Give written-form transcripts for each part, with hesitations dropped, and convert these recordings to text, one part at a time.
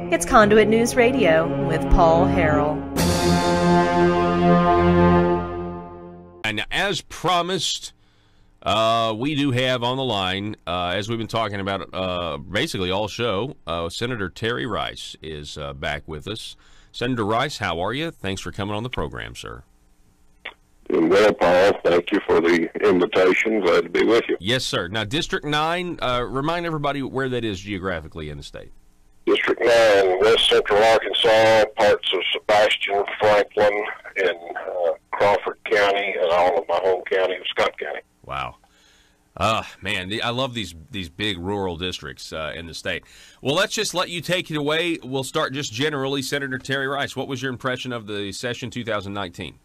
It's Conduit News Radio with Paul Harrell. And as promised, we do have on the line, as we've been talking about basically all show, Senator Terry Rice is back with us. Senator Rice, how are you? Thanks for coming on the program, sir. Doing well, Paul. Thank you for the invitation. Glad to be with you. Yes, sir. Now, District 9, remind everybody where that is geographically in the state. District 9, West Central Arkansas, parts of Sebastian, Franklin, and Crawford County, and all of my home county of Scott County. Wow. Man, I love these big rural districts in the state. Well, let's just let you take it away. We'll start just generally. Senator Terry Rice, what was your impression of the session 2019?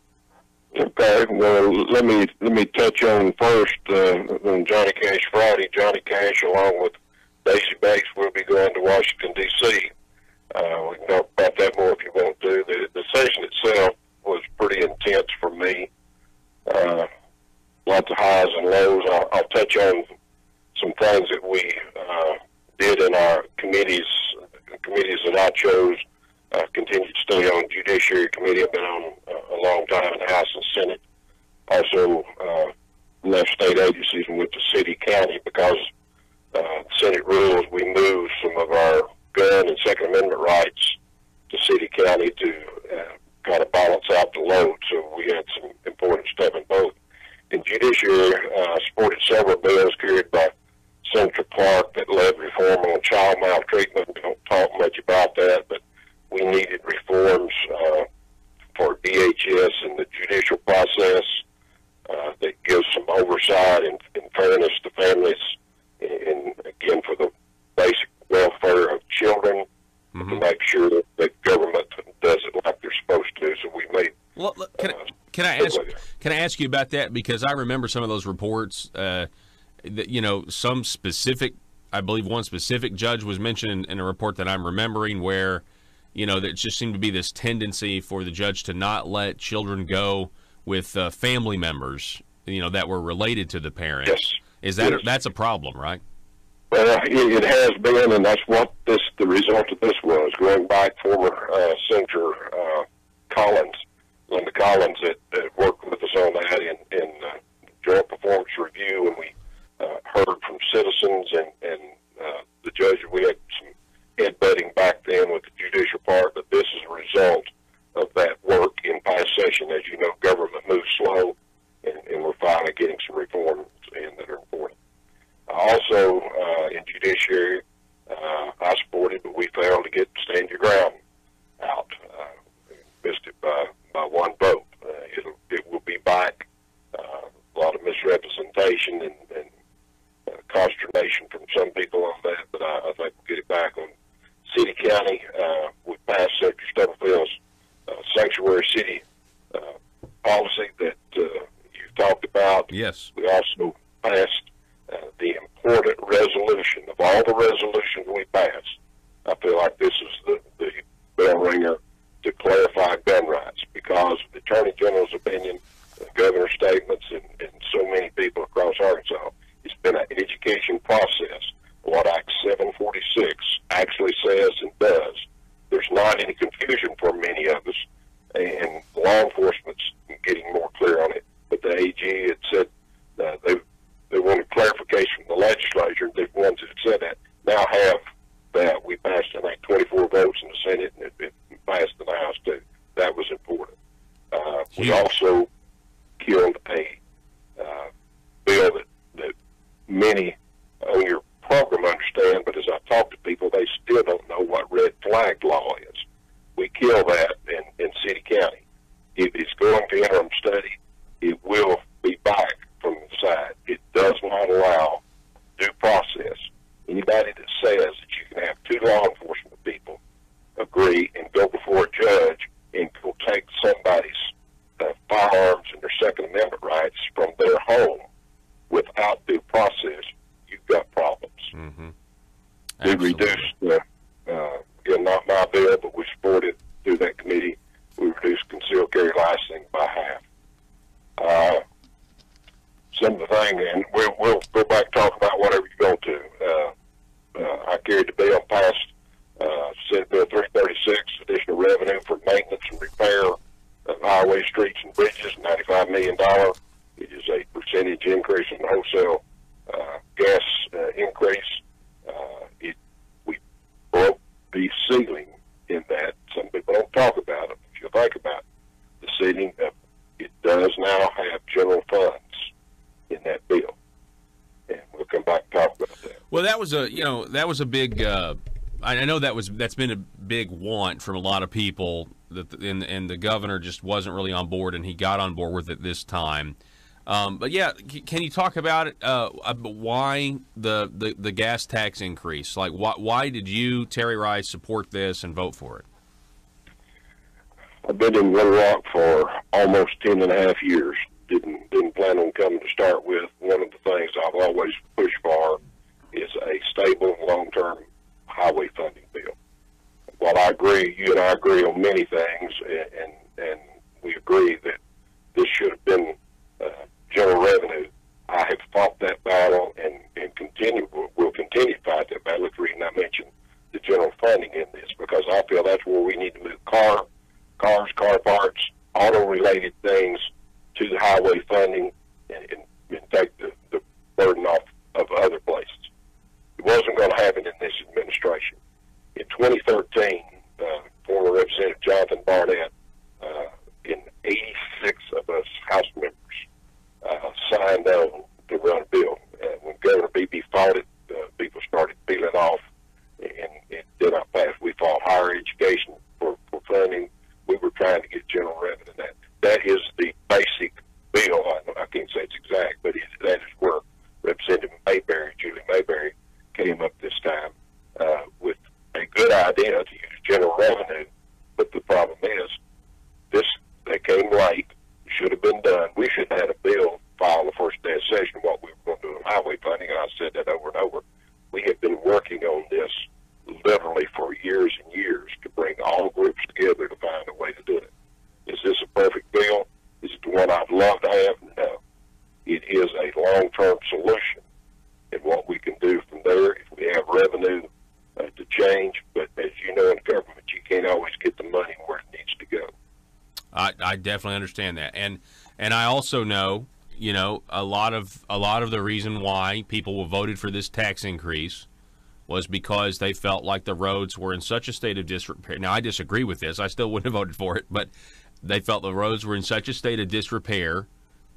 Okay, well, let me touch on first on Johnny Cash Friday. Johnny Cash, along with Daisy Banks, will be going to Washington, D.C. We can talk about that more if you want to. The session itself was pretty intense for me. Lots of highs and lows. I'll touch on some things that we did in our committees that I chose. Continued to stay on Judiciary Committee. I've been on a long time in the House and Senate. Also left state agencies and went to city, county because Senate rules, we moved some of our gun and Second Amendment rights to city, county to kind of balance out the load. So we had some important stuff in both. In Judiciary, supported several bills carried by Senator Clark that led reform on child maltreatment. We don't talk much about that, but we needed reforms for DHS and the judicial process that gives some oversight and fairness to families, and again for the basic welfare of children, to make sure that government does it like they're supposed to. So we made. Well, can I ask you about that, because I remember some of those reports that some specific, I believe one specific judge was mentioned in a report that I'm remembering where there just seemed to be this tendency for the judge to not let children go with family members, that were related to the parents. Yes. Is that that's a problem, right? Well, it has been, and that's what the result of this was. Going back, former Senator Linda Collins, that worked with us on that in joint performance review, and we heard from citizens and the judge. We had some headbutting back then with the judicial part, but this is a result of that work in past session. As you know, government moves slow, and we're finally getting some reforms in that are important. Also, in Judiciary, I supported, but we failed to get Stand Your Ground out. Missed it by one vote. It will be back. A lot of misrepresentation and consternation from some people on that, but I think we'll get it back on city, county. We passed Secretary Stubblefield's sanctuary city policy that you've talked about. Yes. We also passed the important resolution. Of all the resolutions we passed, I feel like this is the bell ringer to clarify gun rights, because of the Attorney General's opinion, the governor's statements, and so many people across Arkansas. It's been an education process. What Act 746 actually says and does. There's not any confusion for many of us, and law enforcement's getting more clear on it. But the AG had said they wanted clarification from the legislature. The ones that said that now have that. We passed, I think, 24 votes in the Senate, and it passed in the House too. That was important. We also killed a bill that many on your program understand, but as I talk to people, they still don't know what red flag law is. We kill that in city, county. If it's going to interim study, it will be back from the side. It does not allow due process. Anybody that says that you can have two law enforcement people agree and go before a judge and go take somebody's firearms and their Second Amendment rights from their home without due process, you've got problems. Mm-hmm. We reduced, again, not my bill, but we supported through that committee, we reduced concealed carry licensing by half. Some of the things, and we'll go back and talk about whatever you go to. I carried the bill, passed Senate Bill 336, additional revenue for maintenance and repair of highway, streets, and bridges, $95 million. It is a percentage increase in the wholesale gas increase. We broke the ceiling in that. Some people don't talk about it. If you think about the ceiling, it does now have general funds in that bill, and we'll come back and talk about that. Well, that was a big. I know that's been a big want from a lot of people. And the governor just wasn't really on board, and he got on board with it this time. But yeah, can you talk about it? Why the gas tax increase? Like, why did you, Terry Rice, support this and vote for it? I've been in Little Rock for almost 10.5 years. Didn't plan on coming to start with. One of the things I've always pushed for is a stable, long-term highway funding bill. While I agree, you and I agree on many things, and we agree that this should have been general revenue, I have fought that battle and will continue to fight that battle. That's the reason I mentioned the general funding in this, because I feel that's where we need to move cars, car parts, auto-related things to the highway funding and take the burden off of other places. It wasn't going to happen in this administration. In 2013, former Representative Jonathan Barnett and 86 of us House members signed on to run a bill. When Governor Beebe fought it, people started peeling off, and it did not pass. We fought higher education for funding. We were trying to get general revenue. That is the basic bill. I can't say it's exact, but that is where Representative Julie Mayberry, came up this time with a good idea to use general revenue. But the problem is, they came late. Should have been done. We should have had a bill filed the first day of session what we were going to do in highway funding, and I said that over and over. We have been working on this literally for years and years to bring all groups together to find a way to do it. Is this a perfect bill? Is it the one I'd love to have? No. It is a long-term solution, and what we can do from there, if we have revenue to change, but as you know, in government, you can't always get the money where it needs to go. I definitely understand that, and I also know, a lot of the reason why people voted for this tax increase was because they felt like the roads were in such a state of disrepair. Now, I disagree with this. I still wouldn't have voted for it, but they felt the roads were in such a state of disrepair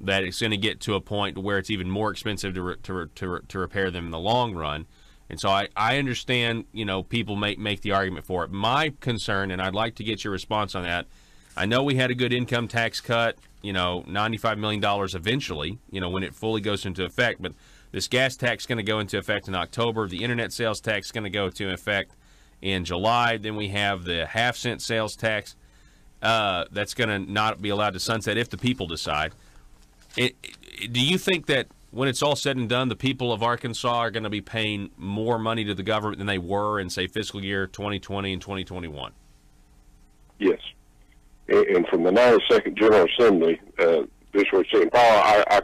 that it's going to get to a point where it's even more expensive to repair them in the long run. And so I understand, people make the argument for it. My concern, and I'd like to get your response on that, I know we had a good income tax cut, $95 million eventually, when it fully goes into effect. But this gas tax is going to go into effect in October. The internet sales tax is going to go into effect in July. Then we have the half-cent sales tax that's going to not be allowed to sunset if the people decide. Do you think that when it's all said and done, the people of Arkansas are going to be paying more money to the government than they were in, say, fiscal year 2020 and 2021? Yes. And from the 92nd General Assembly, this was saying, Paul, I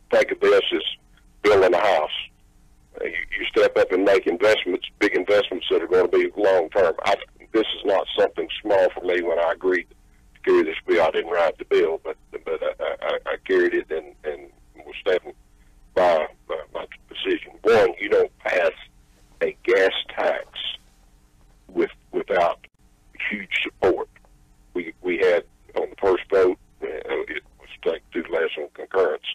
think of this as building a house. You step up and make investments, big investments that are going to be long-term. This is not something small for me when I agreed to carry this bill. I didn't write the bill, but I carried it and was standing by my decision. One, you don't pass a gas tax without huge support. We had, on the first vote, it was taken too less on concurrence,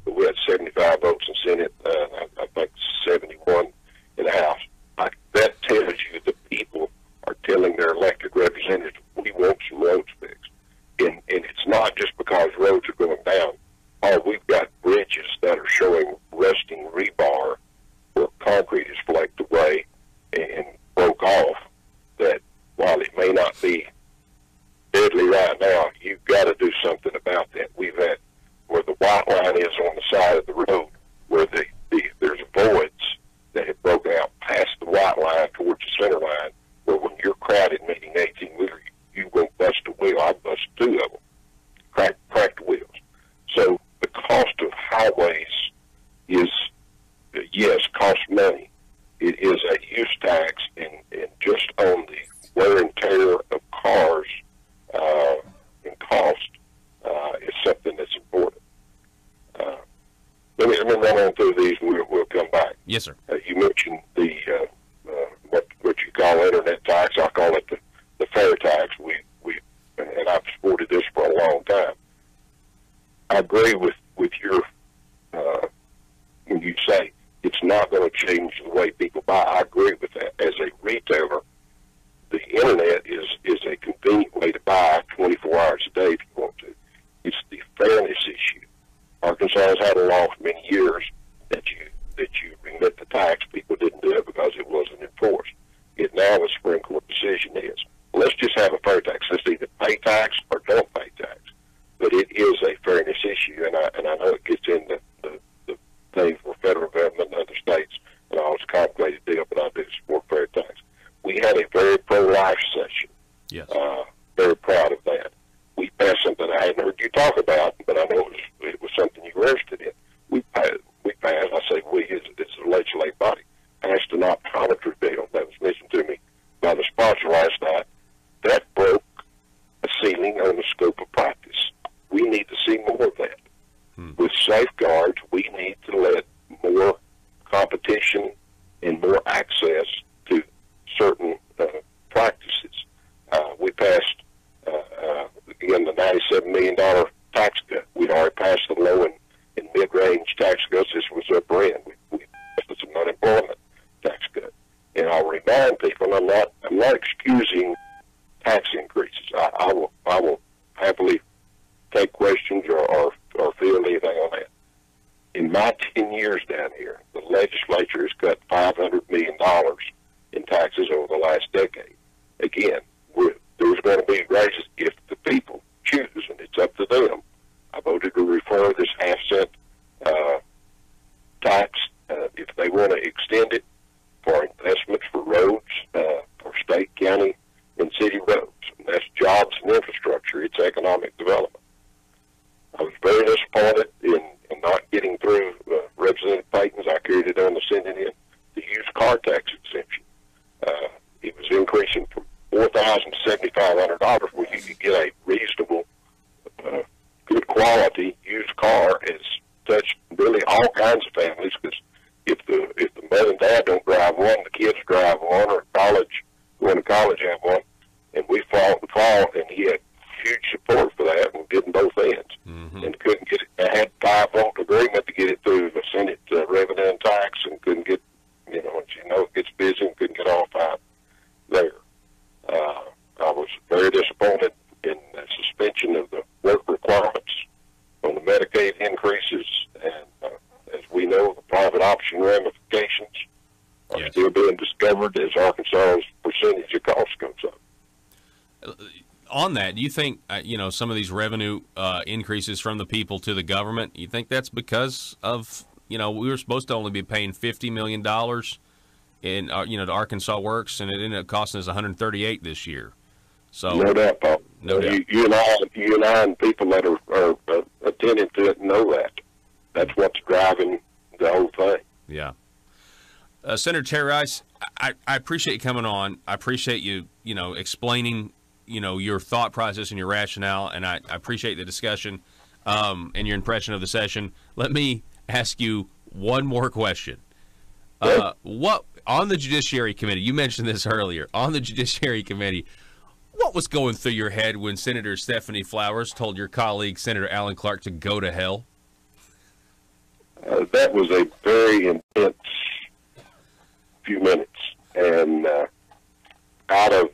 but we had 75 votes in Senate, I think 71 in the House. That tells you the people are telling their elected representatives, we want some roads fixed. And it's not just because roads are going down. We've got bridges that are showing rusting rebar where concrete is flaked away and broke off, that while it may not be deadly right now, you've got to do something about that. We've had where the white line is on the side of the road, where there's voids that have broken out past the white line towards the center line, where when you're crowded meeting 18-wheeler, you won't bust a wheel. I bust two of them, cracked wheels. So the cost of highways is, yes, costs money. It is a use tax, and you mentioned the what you call internet tax. I call it the fair tax. And I've supported this for a long time. I agree with your when you say it's not going to change the way people buy. I agree with that. As a retailer, the internet is a convenient way to buy 24 hours a day if you want to. It's the fairness issue. Arkansas has had a law for many years that you remit the tax. People didn't do it because it wasn't enforced. It now the Supreme Court decision is, let's just have a fair tax. Let's either pay tax or don't pay tax. But it is a fairness issue, and I know it gets into the thing for federal government and other states and all this complicated deal, but I do support fair tax. We had a very pro-life session. Yes. Very proud of that. We passed something I hadn't heard you talk about, but I know it was something you were interested in. We passed, I say we, it's a legislative body, passed an optometry bill that was mentioned to me by the sponsor last night. That broke a ceiling on the scope of practice. We need to see more of that. With safeguards, we need to let more competition and more access to certain practices. We passed, again, the $97 million tax cut. We'd already passed the low and mid-range tax cuts. This was upper end. We passed some unemployment tax cut. And I'll remind people, I'm not excusing tax increases. I will happily take questions or feel anything on that. In my 10 years down here, the legislature has cut $500 million in taxes over the last decade. Again, there's going to be raises if the people choose, and it's up to them. I voted to refer this half-cent tax, if they want to extend it, for investments for roads, for state, county, and city roads. And that's jobs and infrastructure. It's economic development. I was very disappointed in not getting through Representative Payton's. I carried it on the Senate in the used car tax exemption. It was increasing from $4,000 to $7,500, where you could get a reasonable, good quality used car. Has touched really all kinds of families, because if the mother and dad don't drive one, the kids drive one, or going to college have one. And we fought and fought, and he had huge support for that, and getting both ends. And couldn't get it. I had 5-vote agreement to get it through the Senate Revenue and Tax, and couldn't get, it gets busy and couldn't get all 5 there. I was very disappointed in the suspension of the work requirements on the Medicaid increases, and as we know, the private option ramifications are still being discovered as Arkansas's percentage of cost goes up. On that, do you think, some of these revenue increases from the people to the government, you think that's because of, we were supposed to only be paying $50 million in, to Arkansas Works, and it ended up costing us $138 this year. So no doubt, Paul. No doubt. You and I and people that are attending to it know that. That's what's driving the whole thing. Yeah. Senator Terry Rice, I appreciate you coming on. I appreciate you, explaining your thought process and your rationale, and I appreciate the discussion and your impression of the session. Let me ask you one more question. What on the Judiciary Committee, you mentioned this earlier, on the Judiciary Committee, what was going through your head when Senator Stephanie Flowers told your colleague, Senator Alan Clark, to go to hell? That was a very intense few minutes, and out of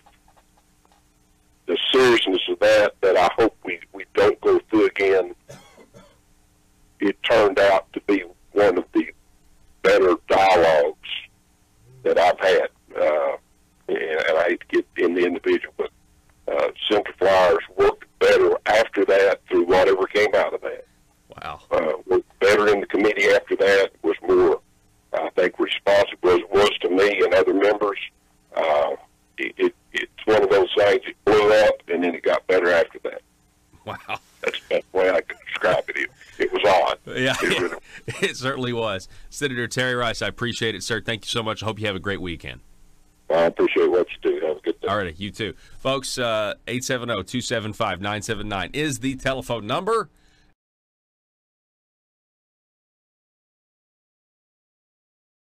the seriousness of that I hope we don't go through again, it turned out to be one of the better dialogues that I've had. And I hate to get in the individual, but Senator Flowers worked better after that through whatever came out of that. Wow. Worked better in the committee after that, was more, I think, responsive as it was to me and other members. It's one of those things, it blew up, and then it got better after that. Wow. That's the way I could describe it. It was odd. Yeah, it certainly was. Senator Terry Rice, I appreciate it, sir. Thank you so much. I hope you have a great weekend. I appreciate what you do. Have a good day. All right, you too. Folks, 870-275-979 is the telephone number.